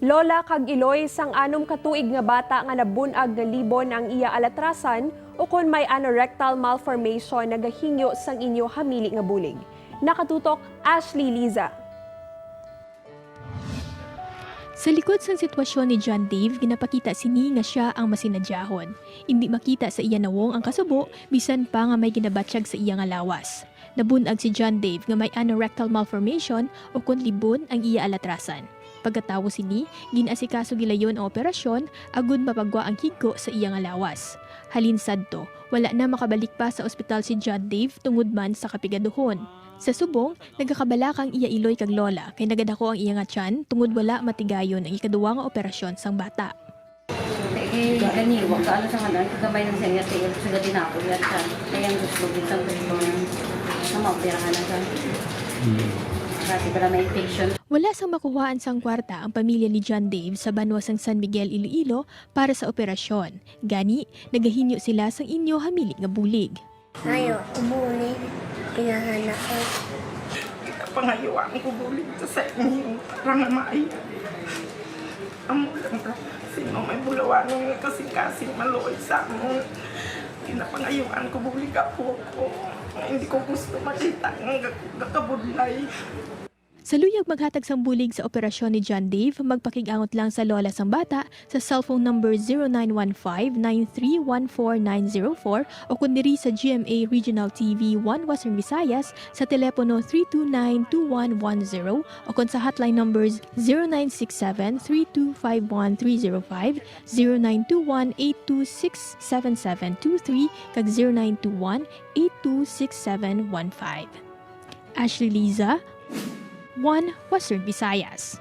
Lola kag Iloy sang anom katuig nga bata nga nabunag nga libon ang iya alatrasan o kon may anorectal malformation nagahingyo sang inyo hamili nga bulig. Nakatutok Ashley Liza. Sa likod sang sitwasyon ni John Dave, ginapakita sini nga siya ang masinadyahon. Hindi makita sa iya nawong ang kasubo, bisan pa nga may ginabatsyag sa iya nga lawas. Nabunag si John Dave nga may anorectal malformation o kon libon ang iya alatrasan. Pagkatapos sini, ginasikaso gilayon ang operasyon agud mapagwa ang higko sa iya nga lawas. Halin sadto, wala na makabalik pa sa ospital si John Dave tungod man sa kapigaduhon. Sa subong, nagakabalakang iya Iloy kag lola kay nagadako ang iya nga tiyan tungod wala matigayon ang ikaduwa nga operasyon sang bata. Gani, wag ka alam sa kanan, kagabay ng senya tayo sa gatin ako yan siya. Kaya ang gusto na maoperahan na siya. Kasi pala may infection. Wala sang makuhaan sang kwarta ang pamilya ni John Dave sa banwa sang San Miguel, Iloilo para sa operasyon. Gani, nagahinyo sila sang inyo hamili nga bulig. Ayo, umulit. Pinahanap ko. Pangayuan ko bulig sa inyo para nga maaya. Amo lang ta. Sino may bulawan ng kasing-kasing maluoy sa amon. Pinapangayuan ko bulig ako. Hindi ko gusto makita ng kakabudlay. Sa luyag maghatag sang bulig sa operasyon ni John Dave, magpakigangot lang sa lola sang bata sa cellphone number 0915-9314904 o kundiri sa GMA Regional TV 1 Western Visayas sa telepono 329-2110 o kun sa hotline numbers 0967-3251-305, 0921-826-7723 kag 0921-826-715. Ashley Liza, 1 Western Visayas.